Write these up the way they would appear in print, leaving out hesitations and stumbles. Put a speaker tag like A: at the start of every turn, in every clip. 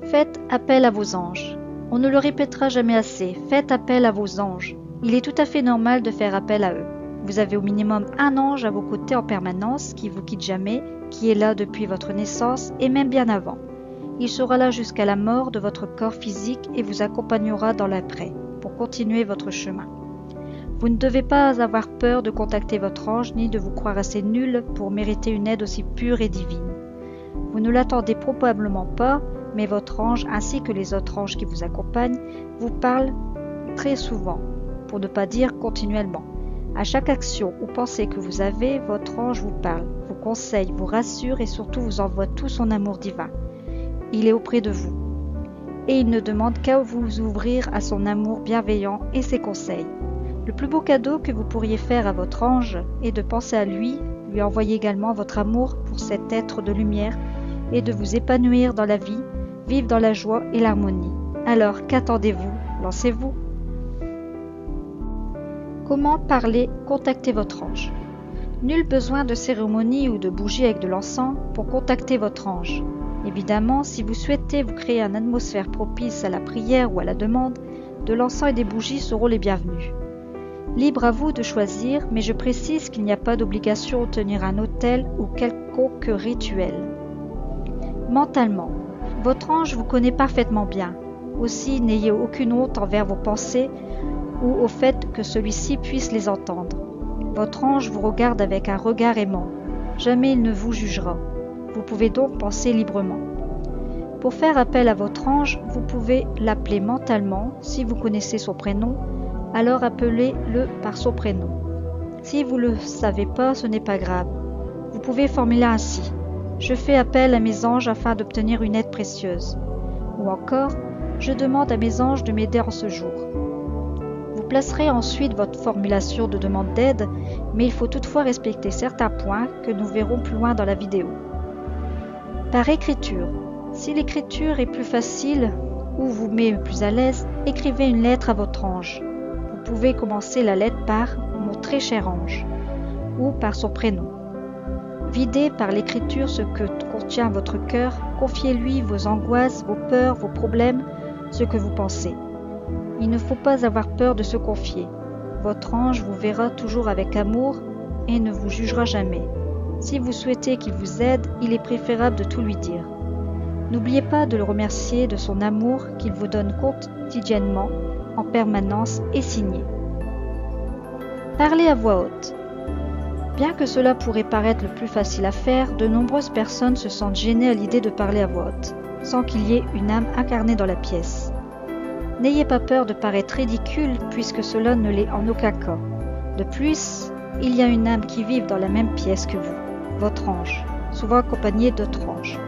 A: Faites appel à vos anges. On ne le répétera jamais assez, faites appel à vos anges. Il est tout à fait normal de faire appel à eux. Vous avez au minimum un ange à vos côtés en permanence, qui vous quitte jamais, qui est là depuis votre naissance et même bien avant. Il sera là jusqu'à la mort de votre corps physique et vous accompagnera dans l'après, pour continuer votre chemin. Vous ne devez pas avoir peur de contacter votre ange, ni de vous croire assez nul pour mériter une aide aussi pure et divine. Vous ne l'attendez probablement pas, mais votre ange, ainsi que les autres anges qui vous accompagnent, vous parlent très souvent, pour ne pas dire continuellement. À chaque action ou pensée que vous avez, votre ange vous parle, vous conseille, vous rassure et surtout vous envoie tout son amour divin. Il est auprès de vous. Et il ne demande qu'à vous ouvrir à son amour bienveillant et ses conseils. Le plus beau cadeau que vous pourriez faire à votre ange est de penser à lui envoyer également votre amour pour cet être de lumière et de vous épanouir dans la vie, vivre dans la joie et l'harmonie. Alors, qu'attendez-vous? Lancez-vous! Comment parler, contacter votre ange? Nul besoin de cérémonie ou de bougie avec de l'encens pour contacter votre ange. Évidemment, si vous souhaitez vous créer une atmosphère propice à la prière ou à la demande, de l'encens et des bougies seront les bienvenus. Libre à vous de choisir, mais je précise qu'il n'y a pas d'obligation de tenir un autel ou quelconque rituel. Mentalement, votre ange vous connaît parfaitement bien. Aussi, n'ayez aucune honte envers vos pensées ou au fait que celui-ci puisse les entendre. Votre ange vous regarde avec un regard aimant. Jamais il ne vous jugera. Vous pouvez donc penser librement. Pour faire appel à votre ange, vous pouvez l'appeler mentalement. Si vous connaissez son prénom, alors appelez-le par son prénom. Si vous ne le savez pas, ce n'est pas grave. Vous pouvez formuler ainsi: je fais appel à mes anges afin d'obtenir une aide précieuse. Ou encore, je demande à mes anges de m'aider en ce jour. Vous placerez ensuite votre formulation de demande d'aide, mais il faut toutefois respecter certains points que nous verrons plus loin dans la vidéo. Par écriture. Si l'écriture est plus facile ou vous met plus à l'aise, écrivez une lettre à votre ange. Vous pouvez commencer la lettre par « Mon très cher ange » ou par son prénom. Videz par l'écriture ce que contient votre cœur, confiez-lui vos angoisses, vos peurs, vos problèmes, ce que vous pensez. Il ne faut pas avoir peur de se confier. Votre ange vous verra toujours avec amour et ne vous jugera jamais. Si vous souhaitez qu'il vous aide, il est préférable de tout lui dire. N'oubliez pas de le remercier de son amour qu'il vous donne quotidiennement, en permanence et signé. Parlez à voix haute. Bien que cela pourrait paraître le plus facile à faire, de nombreuses personnes se sentent gênées à l'idée de parler à voix haute, sans qu'il y ait une âme incarnée dans la pièce. N'ayez pas peur de paraître ridicule, puisque cela ne l'est en aucun cas. De plus, il y a une âme qui vit dans la même pièce que vous, votre ange, souvent accompagné d'autres anges.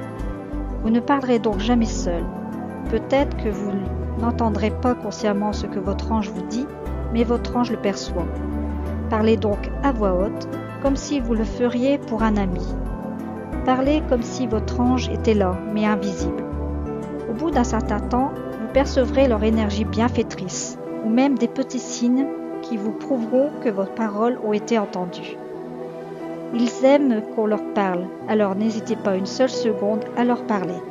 A: Vous ne parlerez donc jamais seul. Peut-être que vous n'entendrez pas consciemment ce que votre ange vous dit, mais votre ange le perçoit. Parlez donc à voix haute, comme si vous le feriez pour un ami. Parlez comme si votre ange était là, mais invisible. Au bout d'un certain temps, vous percevrez leur énergie bienfaitrice, ou même des petits signes qui vous prouveront que vos paroles ont été entendues. Ils aiment qu'on leur parle, alors n'hésitez pas une seule seconde à leur parler.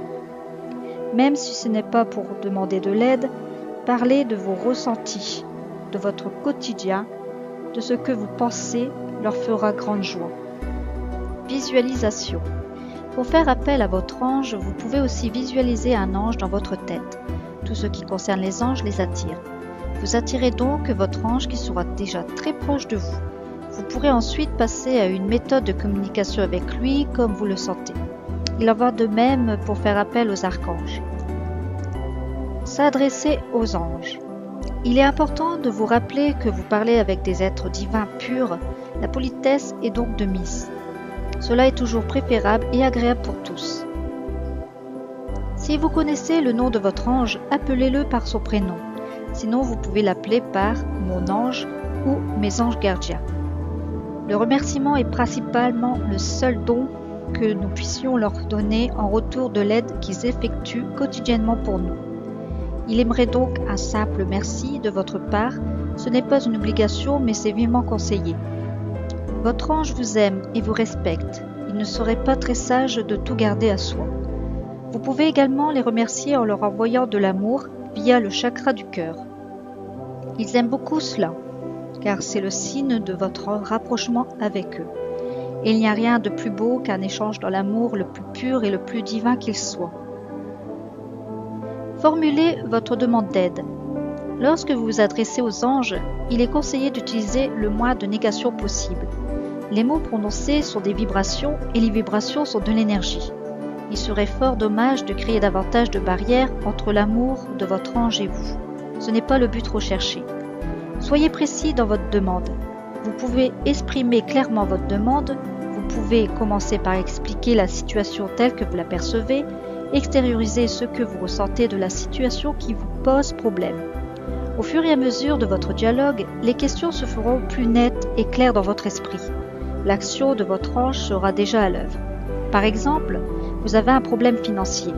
A: Même si ce n'est pas pour demander de l'aide, parlez de vos ressentis, de votre quotidien, de ce que vous pensez leur fera grande joie. Visualisation. Pour faire appel à votre ange, vous pouvez aussi visualiser un ange dans votre tête. Tout ce qui concerne les anges les attire. Vous attirez donc votre ange qui sera déjà très proche de vous. Vous pourrez ensuite passer à une méthode de communication avec lui comme vous le sentez. Il en va de même pour faire appel aux archanges. S'adresser aux anges. Il est important de vous rappeler que vous parlez avec des êtres divins purs. La politesse est donc de mise. Cela est toujours préférable et agréable pour tous. Si vous connaissez le nom de votre ange, appelez-le par son prénom. Sinon, vous pouvez l'appeler par « mon ange » ou « mes anges gardiens ». Le remerciement est principalement le seul don que nous puissions leur donner en retour de l'aide qu'ils effectuent quotidiennement pour nous. Il aimerait donc un simple merci de votre part. Ce n'est pas une obligation, mais c'est vivement conseillé. Votre ange vous aime et vous respecte. Il ne serait pas très sage de tout garder à soi. Vous pouvez également les remercier en leur envoyant de l'amour via le chakra du cœur. Ils aiment beaucoup cela, car c'est le signe de votre rapprochement avec eux. Et il n'y a rien de plus beau qu'un échange dans l'amour le plus pur et le plus divin qu'il soit. Formulez votre demande d'aide. Lorsque vous vous adressez aux anges, il est conseillé d'utiliser le moins de négation possible. Les mots prononcés sont des vibrations et les vibrations sont de l'énergie. Il serait fort dommage de créer davantage de barrières entre l'amour de votre ange et vous. Ce n'est pas le but recherché. Soyez précis dans votre demande. Vous pouvez exprimer clairement votre demande. Vous pouvez commencer par expliquer la situation telle que vous la percevez, extérioriser ce que vous ressentez de la situation qui vous pose problème. Au fur et à mesure de votre dialogue, les questions se feront plus nettes et claires dans votre esprit. L'action de votre ange sera déjà à l'œuvre. Par exemple, vous avez un problème financier.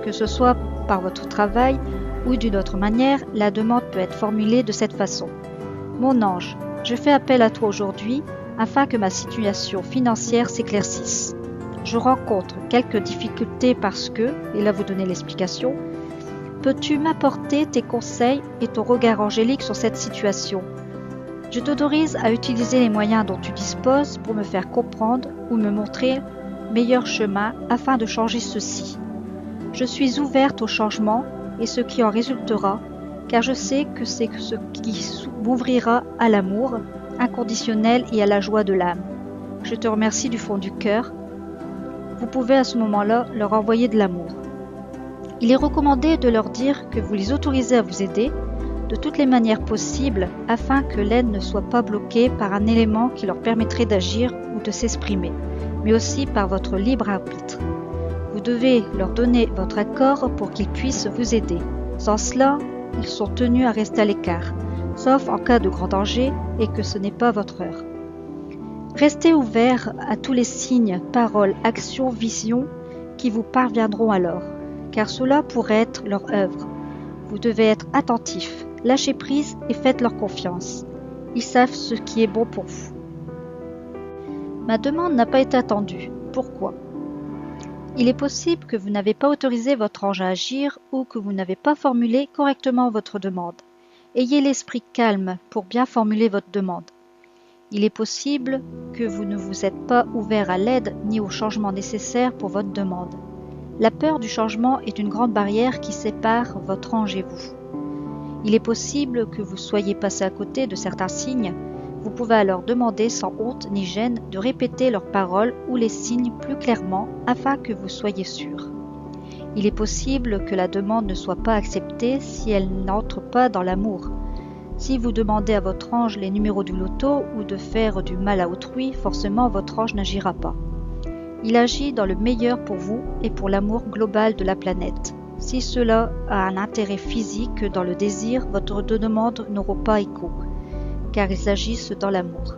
A: Que ce soit par votre travail ou d'une autre manière, la demande peut être formulée de cette façon. Mon ange, je fais appel à toi aujourd'hui afin que ma situation financière s'éclaircisse. Je rencontre quelques difficultés parce que, et là vous donnez l'explication, peux-tu m'apporter tes conseils et ton regard angélique sur cette situation? Je t'autorise à utiliser les moyens dont tu disposes pour me faire comprendre ou me montrer le meilleur chemin afin de changer ceci. Je suis ouverte au changement et ce qui en résultera, car je sais que c'est ce qui m'ouvrira à l'amour inconditionnel et à la joie de l'âme. Je te remercie du fond du cœur. Vous pouvez à ce moment-là leur envoyer de l'amour. Il est recommandé de leur dire que vous les autorisez à vous aider de toutes les manières possibles afin que l'aide ne soit pas bloquée par un élément qui leur permettrait d'agir ou de s'exprimer, mais aussi par votre libre arbitre. Vous devez leur donner votre accord pour qu'ils puissent vous aider. Sans cela, ils sont tenus à rester à l'écart, sauf en cas de grand danger et que ce n'est pas votre heure. Restez ouverts à tous les signes, paroles, actions, visions qui vous parviendront alors, car cela pourrait être leur œuvre. Vous devez être attentifs, lâchez prise et faites-leur confiance. Ils savent ce qui est bon pour vous. Ma demande n'a pas été attendue. Pourquoi ? Il est possible que vous n'avez pas autorisé votre ange à agir ou que vous n'avez pas formulé correctement votre demande. Ayez l'esprit calme pour bien formuler votre demande. Il est possible que vous ne vous êtes pas ouvert à l'aide ni au changement nécessaire pour votre demande. La peur du changement est une grande barrière qui sépare votre ange et vous. Il est possible que vous soyez passé à côté de certains signes. Vous pouvez alors demander sans honte ni gêne de répéter leurs paroles ou les signes plus clairement afin que vous soyez sûr. Il est possible que la demande ne soit pas acceptée si elle n'entre pas dans l'amour. Si vous demandez à votre ange les numéros du loto ou de faire du mal à autrui, forcément votre ange n'agira pas. Il agit dans le meilleur pour vous et pour l'amour global de la planète. Si cela a un intérêt physique dans le désir, votre demande n'aura pas écho, car ils agissent dans l'amour.